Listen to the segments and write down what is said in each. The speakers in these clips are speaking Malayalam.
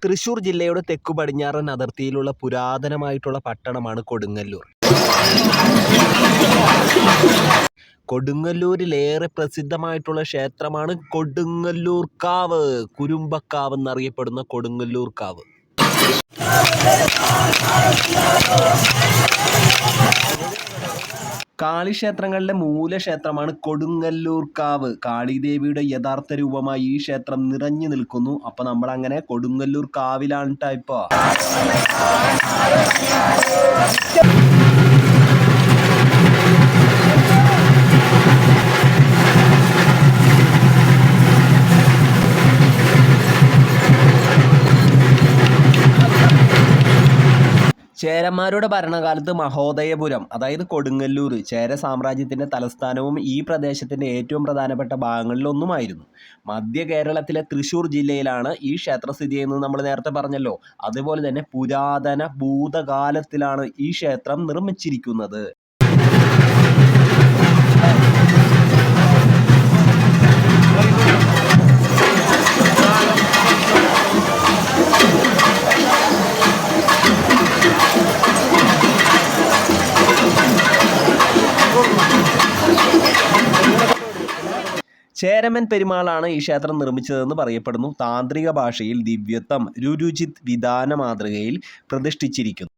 തൃശ്ശൂർ ജില്ലയുടെ തെക്കു പടിഞ്ഞാറൻ അതിർത്തിയിലുള്ള പുരാതനമായിട്ടുള്ള പട്ടണമാണ് കൊടുങ്ങല്ലൂർ. കൊടുങ്ങല്ലൂരിലേറെ പ്രസിദ്ധമായിട്ടുള്ള ക്ഷേത്രമാണ് കൊടുങ്ങല്ലൂർ കാവ്, കുരുമ്പക്കാവ് എന്നറിയപ്പെടുന്ന കൊടുങ്ങല്ലൂർ കാവ്. കാളിക്ഷേത്രങ്ങളിലെ മൂലക്ഷേത്രമാണ് കൊടുങ്ങല്ലൂർ കാവ്. കാളിദേവിയുടെ യഥാർത്ഥ രൂപമായി ഈ ക്ഷേത്രം നിറഞ്ഞു നിൽക്കുന്നു. അപ്പൊ നമ്മൾ അങ്ങനെ കൊടുങ്ങല്ലൂർ കാവിലാണ് ഇപ്പോ. ചേരന്മാരുടെ ഭരണകാലത്ത് മഹോദയപുരം, അതായത് കൊടുങ്ങല്ലൂർ, ചേര സാമ്രാജ്യത്തിൻ്റെ തലസ്ഥാനവും ഈ പ്രദേശത്തിൻ്റെ ഏറ്റവും പ്രധാനപ്പെട്ട ഭാഗങ്ങളിലൊന്നുമായിരുന്നു. മധ്യ കേരളത്തിലെ തൃശ്ശൂർ ജില്ലയിലാണ് ഈ ക്ഷേത്രം സ്ഥിതി ചെയ്യുന്നത്. നമ്മൾ നേരത്തെ പറഞ്ഞല്ലോ. അതുപോലെ തന്നെ പുരാതന ഭൂതകാലത്തിലാണ് ഈ ക്ഷേത്രം നിർമ്മിച്ചിരിക്കുന്നത്. ചേരമൻ പെരുമാളാണ് ഈ ക്ഷേത്രം നിർമ്മിച്ചതെന്ന് പറയപ്പെടുന്നു. താന്ത്രിക ഭാഷയിൽ ദിവ്യത്വം രുരുചിത് വിധാന മാതൃകയിൽ പ്രതിഷ്ഠിച്ചിരിക്കുന്നു.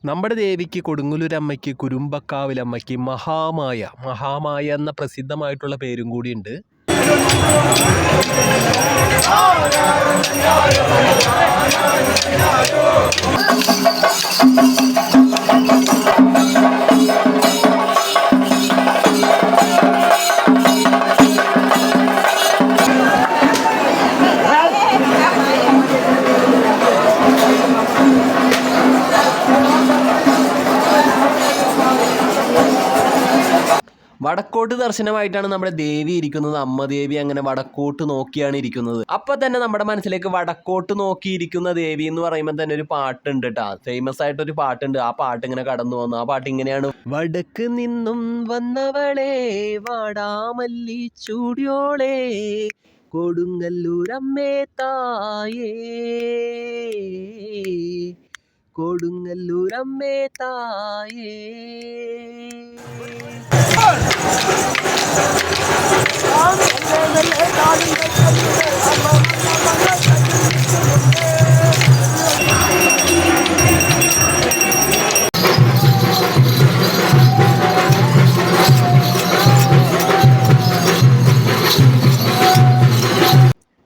നമ്മുടെ ദേവിക്ക്, കൊടുങ്ങല്ലൂരമ്മയ്ക്ക്, കുരുമ്പക്കാവിലമ്മയ്ക്ക് മഹാമായ എന്ന പ്രസിദ്ധമായിട്ടുള്ള പേരും കൂടിയുണ്ട്. വടക്കോട്ട് ദർശനമായിട്ടാണ് നമ്മുടെ ദേവി ഇരിക്കുന്നത്. അമ്മ ദേവി അങ്ങനെ വടക്കോട്ട് നോക്കിയാണ് ഇരിക്കുന്നത്. അപ്പൊ തന്നെ നമ്മുടെ മനസ്സിലേക്ക് വടക്കോട്ട് നോക്കിയിരിക്കുന്ന ദേവി എന്ന് പറയുമ്പോൾ തന്നെ ഒരു പാട്ടുണ്ട് കേട്ടോ. ഫേമസ് ആയിട്ടൊരു പാട്ടുണ്ട്. ആ പാട്ട് ഇങ്ങനെ കടന്നു വന്നു. ആ പാട്ട് ഇങ്ങനെയാണ്: വടക്ക് നിന്നും വന്നവളെ വാടാമല്ലി ചൂടിയോളെ കൊടുങ്ങല്ലൂരമ്മേ തായേ, കൊടുങ്ങല്ലൂരമ്മേ തായേ.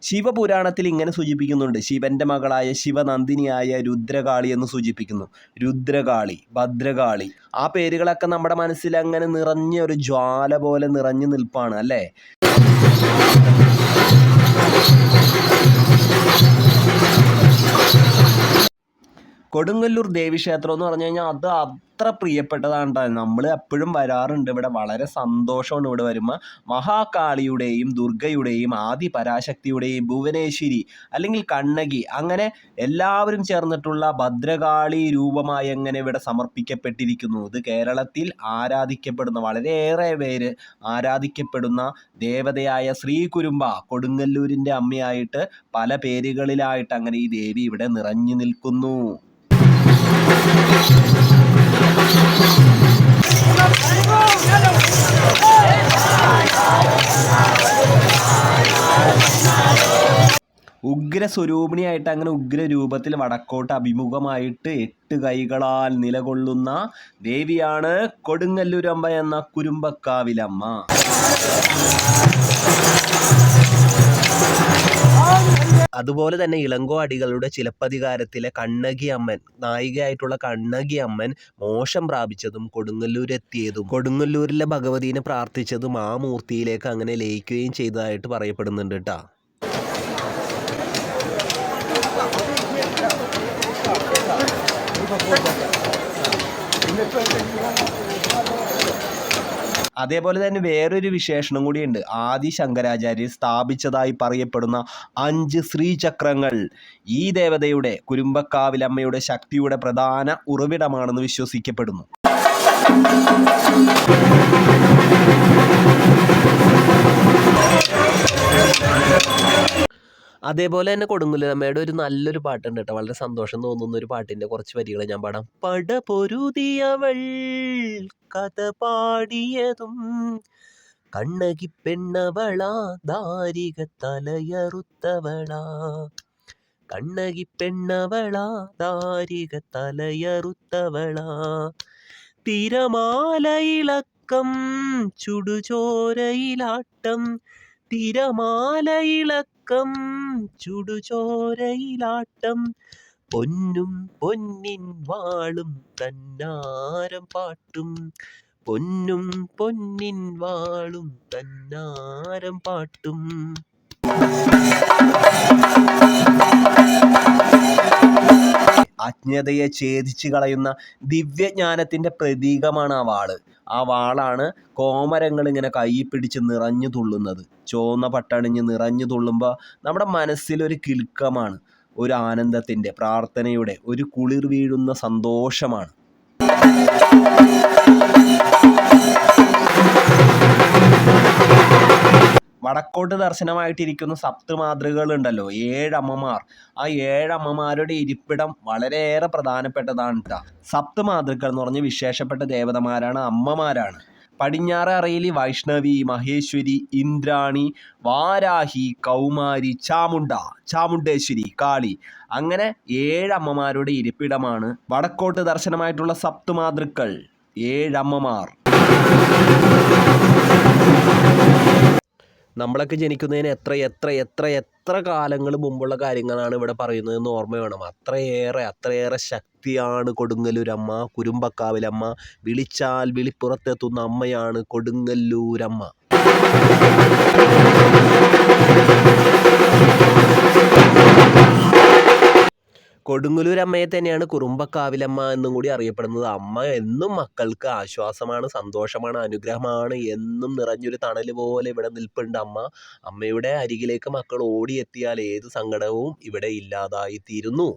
ശിവപുരാണത്തിൽ ഇങ്ങനെ സൂചിപ്പിക്കുന്നുണ്ട്. ശിവന്റെ മകളായ ശിവനന്ദിനിയായ രുദ്രകാളി എന്ന് സൂചിപ്പിക്കുന്നു. രുദ്രകാളി, ഭദ്രകാളി, ആ പേരുകളൊക്കെ നമ്മുടെ മനസ്സിൽ അങ്ങനെ നിറഞ്ഞ ഒരു ജ്വാല പോലെ നിറഞ്ഞു നിൽപ്പാണ് അല്ലേ. കൊടുങ്ങല്ലൂർ ദേവീക്ഷേത്രം എന്ന് പറഞ്ഞു കഴിഞ്ഞാൽ അത് അത്ര പ്രിയപ്പെട്ടതാണ്. നമ്മൾ എപ്പോഴും വരാറുണ്ട് ഇവിടെ. വളരെ സന്തോഷമാണ് ഇവിടെ വരുമ്പോൾ. മഹാകാളിയുടെയും ദുർഗയുടെയും ആദിപരാശക്തിയുടെയും ഭുവനേശ്വരി അല്ലെങ്കിൽ കണ്ണകി, അങ്ങനെ എല്ലാവരും ചേർന്നിട്ടുള്ള ഭദ്രകാളി രൂപമായി അങ്ങനെ ഇവിടെ സമർപ്പിക്കപ്പെട്ടിരിക്കുന്നു. ഇത് കേരളത്തിൽ ആരാധിക്കപ്പെടുന്ന, വളരെയേറെ പേര് ആരാധിക്കപ്പെടുന്ന ദേവതയായ ശ്രീ കുരുമ്പ, കൊടുങ്ങല്ലൂരിൻ്റെ അമ്മയായിട്ട് പല പേരുകളിലായിട്ട് അങ്ങനെ ഈ ദേവി ഇവിടെ നിറഞ്ഞു നിൽക്കുന്നു. ഉഗ്രസ്വരൂപിണിയായിട്ട് അങ്ങനെ ഉഗ്രരൂപത്തിൽ വടക്കോട്ട് അഭിമുഖമായിട്ട് 8 കൈകളാൽ നിലകൊള്ളുന്ന ദേവിയാണ് കൊടുങ്ങല്ലൂരമ്മ എന്ന കുരുമ്പക്കാവിലമ്മ. അതുപോലെ തന്നെ ഇളങ്കോ അടികളുടെ ചിലപ്പതികാരത്തിലെ കണ്ണകി അമ്മൻ, നായികയായിട്ടുള്ള കണ്ണകി അമ്മൻ മോക്ഷം പ്രാപിച്ചതും കൊടുങ്ങല്ലൂരെത്തിയതും കൊടുങ്ങല്ലൂരിലെ ഭഗവതീനെ പ്രാർത്ഥിച്ചതും ആ മൂർത്തിയിലേക്ക് അങ്ങനെ ലയിക്കുകയും ചെയ്തതായിട്ട് പറയപ്പെടുന്നുണ്ട് കേട്ടോ. അതേപോലെ തന്നെ വേറൊരു വിശേഷണം കൂടിയുണ്ട്. ആദി ശങ്കരാചാര്യർ സ്ഥാപിച്ചതായി പറയപ്പെടുന്ന 5 ശ്രീചക്രങ്ങൾ ഈ ദേവതയുടെ കുരുമ്പക്കാവിലമ്മയുടെ ശക്തിയുടെ പ്രധാന ഉറവിടമാണെന്ന് വിശ്വസിക്കപ്പെടുന്നു. അതേപോലെ തന്നെ കൊടുങ്ങല്ലൂരമ്മയുടെ ഒരു നല്ലൊരു പാട്ടുണ്ട് കേട്ടോ. വളരെ സന്തോഷം തോന്നുന്ന ഒരു പാട്ടിൻ്റെ കുറച്ച് വരികൾ ഞാൻ പാടാം. പടപൊരുതിയവൾ കഥ പാടിയതും കണ്ണകി പെണ്ണവളാ ദാരിക തലയറുത്തവളാ, കണ്ണകി പെണ്ണവളാ ദാരിക തലയറുത്തവളാ, തിരമാലയിളക്കം ചുടുചോരയിലാട്ടം, തിരമാലയിളക്കം ചുടുചോരയിലാട്ടം, പൊന്നും പൊന്നിൻ വാളും തന്നാരം പാട്ടും, പൊന്നും പൊന്നിൻ വാളും തന്നാരം പാട്ടും. അജ്ഞതയെ ഛേദിച്ച് കളയുന്ന ദിവ്യജ്ഞാനത്തിൻ്റെ പ്രതീകമാണ് ആ വാള്. ആ വാളാണ് കോമരങ്ങൾ ഇങ്ങനെ കൈ പിടിച്ച് നിറഞ്ഞു തുള്ളുന്നത്. ചുവന്ന പട്ടണിഞ്ഞ് നിറഞ്ഞു തുള്ളുമ്പോൾ നമ്മുടെ മനസ്സിലൊരു കിലുക്കമാണ്, ഒരു ആനന്ദത്തിൻ്റെ, പ്രാർത്ഥനയുടെ, ഒരു കുളിർ വീഴുന്ന സന്തോഷമാണ്. വടക്കോട്ട് ദർശനമായിട്ടിരിക്കുന്ന സപ്തമാതൃകകളുണ്ടല്ലോ, 7 അമ്മമാർ. ആ 7 അമ്മമാരുടെ ഇരിപ്പിടം വളരെയേറെ പ്രധാനപ്പെട്ടതാണ് കേട്ടോ. സപ്തമാതൃക്കൾ എന്ന് പറഞ്ഞ് വിശേഷപ്പെട്ട ദേവതമാരാണ്, അമ്മമാരാണ്. പടിഞ്ഞാറ് അറയിൽ വൈഷ്ണവി, മഹേശ്വരി, ഇന്ദ്രാണി, വാരാഹി, കൗമാരി, ചാമുണ്ടേശ്വരി, കാളി, അങ്ങനെ 7 അമ്മമാരുടെ ഇരിപ്പിടമാണ് വടക്കോട്ട് ദർശനമായിട്ടുള്ള സപ്തമാതൃക്കൾ, 7 അമ്മമാർ. നമ്മളൊക്കെ ജനിക്കുന്നതിന് എത്ര എത്ര എത്ര എത്ര കാലങ്ങൾ മുമ്പുള്ള കാര്യങ്ങളാണ് ഇവിടെ പറയുന്നതെന്ന് ഓർമ്മ വേണം. അത്രയേറെ ശക്തിയാണ് കൊടുങ്ങല്ലൂരമ്മ, കുരുമ്പക്കാവിലമ്മ. വിളിച്ചാൽ വിളിപ്പുറത്തെത്തുന്ന അമ്മയാണ് കൊടുങ്ങല്ലൂരമ്മ. കൊടുങ്ങല്ലൂരമ്മയെ തന്നെയാണ് കുറുമ്പക്കാവിലമ്മ എന്നും കൂടി അറിയപ്പെടുന്നത്. അമ്മ എന്നും മക്കൾക്ക് ആശ്വാസമാണ്, സന്തോഷമാണ്, അനുഗ്രഹമാണ്. എന്നും നിറഞ്ഞൊരു തണൽ പോലെ ഇവിടെ നിൽപ്പുണ്ട് അമ്മ. അമ്മയുടെ അരികിലേക്ക് മക്കൾ ഓടിയെത്തിയാൽ ഏത് സങ്കടവും ഇവിടെ ഇല്ലാതായി തീരുന്നു.